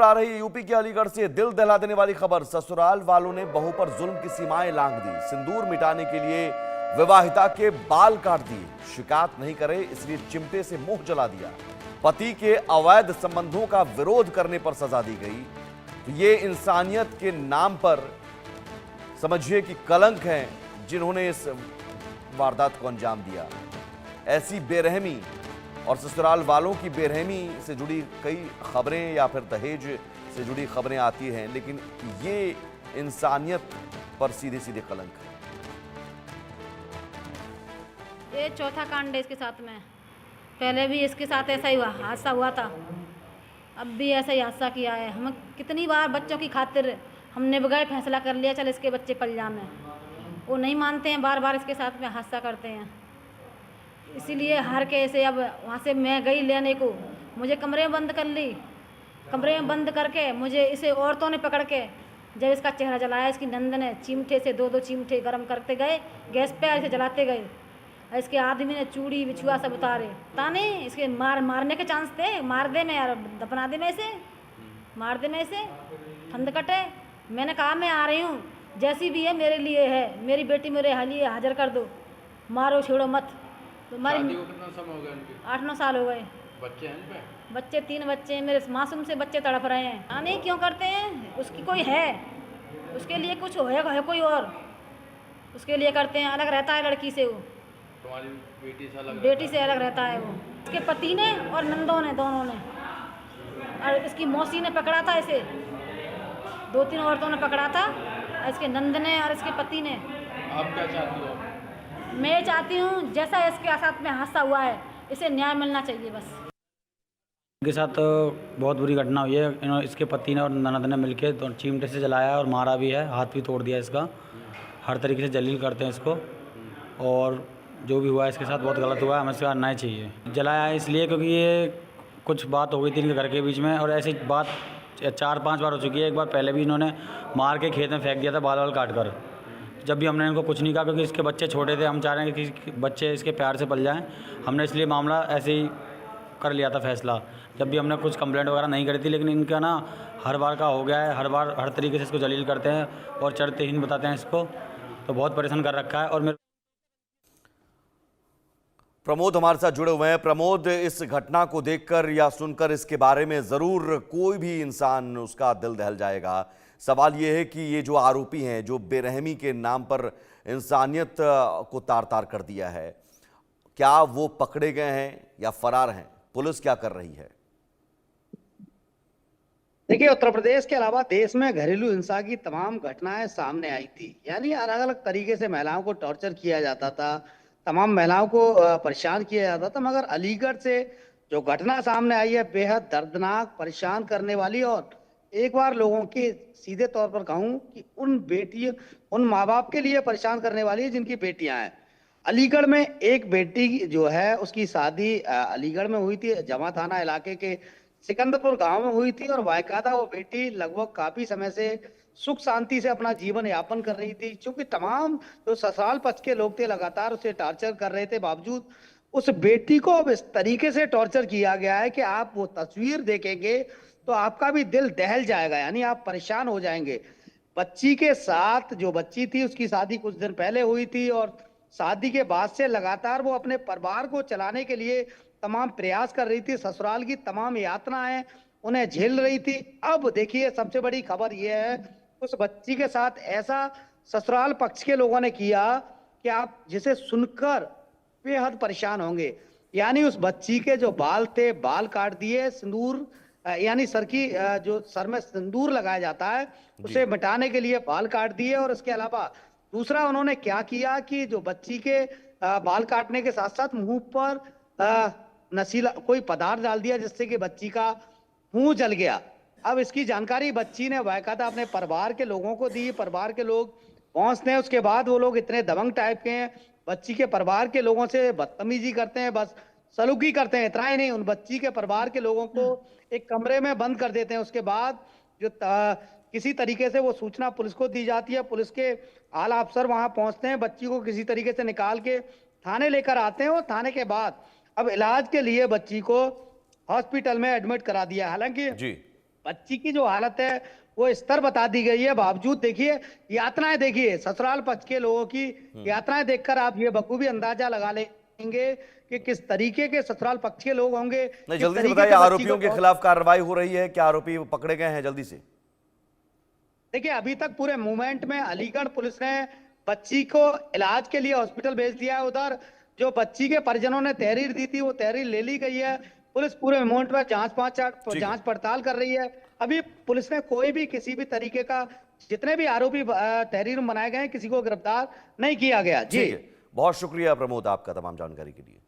आ रही यूपी के अलीगढ़ से दिल दहला देने वाली खबर। ससुराल वालों ने बहू पर जुल्म की सीमाएं लांघ दी। सिंदूर मिटाने के लिए विवाहिता के बाल काट दिए। शिकायत नहीं करे इसलिए चिमटे से मुंह जला दिया। पति के अवैध संबंधों का विरोध करने पर सजा दी गई। तो ये इंसानियत के नाम पर समझिए कि कलंक हैं जिन्होंने इस वारदात को अंजाम दिया। ऐसी बेरहमी और ससुराल वालों की बेरहमी से जुड़ी कई खबरें या फिर दहेज से जुड़ी खबरें आती हैं, लेकिन ये इंसानियत पर सीधे सीधे कलंक है। ये चौथा कांड है इसके साथ में। पहले भी इसके साथ ऐसा ही हादसा हुआ था, अब भी ऐसा ही हादसा किया है। हम कितनी बार बच्चों की खातिर हमने बगैर फैसला कर लिया चल इसके बच्चे पल जामे, वो नहीं मानते हैं, बार बार इसके साथ में हादसा करते हैं। इसीलिए हर के ऐसे अब वहाँ से मैं गई लेने को, मुझे कमरे में बंद कर ली। कमरे में बंद करके मुझे इसे औरतों ने पकड़ के जब इसका चेहरा जलाया, इसकी नंद ने चिमटे से दो चिमटे गर्म करते गए, गैस पे ऐसे जलाते गए। इसके आदमी ने चूड़ी बिछुआ सब उतारे। ताने इसके मारने के चांस थे, मार दे मैं यार, दफना दे मैं इसे, मार दे मैं इसे, ठंड कटे। मैंने कहा मैं आ रही हूँ, जैसी भी है मेरे लिए है, मेरी बेटी मेरे लिए हाजिर कर दो, मारो छोड़ो मत। तो शादी को कितना समय हो गया इनके? 8-9 साल हो गए। बच्चे हैं इनपे? बच्चे 3 बच्चे हैं मेरे, मासूम से बच्चे तड़प रहे हैं। आने क्यों करते हैं? उसकी कोई है, उसके लिए कुछ होएगा, है कोई और, उसके लिए करते हैं। अलग रहता है लड़की से, वो तुम्हारी बेटी से अलग? बेटी से अलग रहता है वो। इसके पति ने और नंदों ने, दोनों ने, और इसकी मौसी ने पकड़ा था इसे, 2-3 औरतों ने पकड़ा था, इसके नंद ने और इसके पति ने। आप क्या चाहती हो? मैं चाहती हूँ जैसा इसके साथ में हादसा हुआ है, इसे न्याय मिलना चाहिए बस। इनके साथ बहुत बुरी घटना हुई है। इसके पति ने और ननद ने मिलके तो चिमटे से जलाया और मारा भी है, हाथ भी तोड़ दिया इसका। हर तरीके से जलील करते हैं इसको, और जो भी हुआ है इसके साथ बहुत गलत हुआ है, हमें इसका अन्याय चाहिए। जलाया है इसलिए क्योंकि ये कुछ बात हो गई थी इनके घर के बीच में, और ऐसी बात 4-5 बार हो चुकी है। एक बार पहले भी इन्होंने मार के खेत में फेंक दिया था, बाल काट कर। जब भी हमने इनको कुछ नहीं कहा क्योंकि इसके बच्चे छोटे थे, हम चाह रहे हैं कि बच्चे इसके प्यार से पल जाएं, हमने इसलिए मामला ऐसे ही कर लिया था फैसला। जब भी हमने कुछ कंप्लेंट वगैरह नहीं करी थी, लेकिन इनका ना हर बार का हो गया है, हर बार हर तरीके से इसको जलील करते हैं और चढ़ते ही बताते हैं इसको, तो बहुत परेशान कर रखा है। और मेरे प्रमोद हमारे साथ जुड़े हुए हैं। प्रमोद, इस घटना को देखकर या सुनकर इसके बारे में जरूर कोई भी इंसान उसका दिल दहल जाएगा। सवाल यह है कि ये जो आरोपी हैं, जो बेरहमी के नाम पर इंसानियत को तार तार कर दिया है, क्या वो पकड़े गए हैं या फरार हैं? पुलिस क्या कर रही है? देखिए, उत्तर प्रदेश के अलावा देश में घरेलू हिंसा की तमाम घटनाएं सामने आई थी। यानी अलग अलग तरीके से महिलाओं को टॉर्चर किया जाता था, तमाम महिलाओं को परेशान किया जाता था। मगर अलीगढ़ से जो घटना सामने आई है, बेहद दर्दनाक, परेशान करने वाली, और एक बार लोगों के सीधे तौर पर कहूं कि उन माँ बाप के लिए परेशान करने वाली है जिनकी बेटियां हैं। अलीगढ़ में एक बेटी जो है, उसकी शादी अलीगढ़ में हुई थी, जमा थाना इलाके के सिकंदरपुर गांव में हुई थी, और बाकायदा वो बेटी लगभग काफी समय से सुख शांति से अपना जीवन यापन कर रही थी। क्योंकि तमाम जो ससुराल पक्ष के लोग थे लगातार उसे टॉर्चर कर रहे थे, बावजूद उस बेटी को अब इस तरीके से टॉर्चर किया गया है कि आप वो तस्वीर देखेंगे तो आपका भी दिल दहल जाएगा, यानी आप परेशान हो जाएंगे। बच्ची के साथ, जो बच्ची थी उसकी शादी कुछ दिन पहले हुई थी, और शादी के बाद से लगातार वो अपने परिवार को चलाने के लिए तमाम प्रयास कर रही थी, ससुराल की तमाम यातनाएं उन्हें झेल रही थी। अब देखिए, सबसे बड़ी खबर यह है, उस बच्ची के साथ ऐसा ससुराल पक्ष के लोगों ने किया कि आप जिसे सुनकर बेहद परेशान होंगे। यानी उस बच्ची के जो बाल थे, बाल काट दिए, सिंदूर यानी सर की जो सर में सिंदूर लगाया जाता है उसे मिटाने के लिए बाल काट दिए। और इसके अलावा दूसरा उन्होंने क्या किया कि जो बच्ची के बाल काटने के साथ साथ मुंह पर नशीला कोई पदार्थ डाल दिया, जिससे कि बच्ची का मुंह जल गया। अब इसकी जानकारी बच्ची ने बाकायदा अपने परिवार के लोगों को दी। परिवार के लोग पहुंचते हैं, उसके बाद वो लोग इतने दबंग टाइप के हैं, बच्ची के परिवार के लोगों से बदतमीजी करते हैं, बस सलूकी करते हैं। इतना ही नहीं, उन बच्ची के परिवार के लोगों को एक कमरे में बंद कर देते हैं। उसके बाद जो किसी तरीके से वो सूचना पुलिस को दी जाती है, पुलिस के आला अफसर वहां पहुंचते हैं, बच्ची को किसी तरीके से निकाल के थाने लेकर आते हैं, और थाने के बाद अब इलाज के लिए बच्ची को हॉस्पिटल में एडमिट करा दिया। हालांकि बच्ची की जो हालत है वो स्तर बता दी गई है। बावजूद देखिए यातनाएं, देखिए ससुराल पक्ष के लोगों की यातनाएं देखकर आप ये बखूबी अंदाजा लगा लेंगे कि किस तरीके के ससुराल पक्ष के लोग होंगे। नहीं, किस जल्दी से तरीके बताइए, के बच्ची आरोपियों को के खिलाफ कार्रवाई हो रही है? क्या आरोपी पकड़े गए हैं? जल्दी से देखिए अभी तक पूरे मूवमेंट में अलीगढ़ पुलिस ने बच्ची को इलाज के लिए हॉस्पिटल भेज दिया है। उधर जो बच्ची के परिजनों ने तहरीर दी थी वो तहरीर ले ली गई है। पुलिस पूरे मूवमेंट में जांच पड़ताल कर रही है। अभी पुलिस ने कोई भी किसी भी तरीके का, जितने भी आरोपी तहरीर में बनाए गए हैं, किसी को गिरफ्तार नहीं किया गया। जी ठीक है, बहुत शुक्रिया प्रमोद आपका तमाम जानकारी के लिए।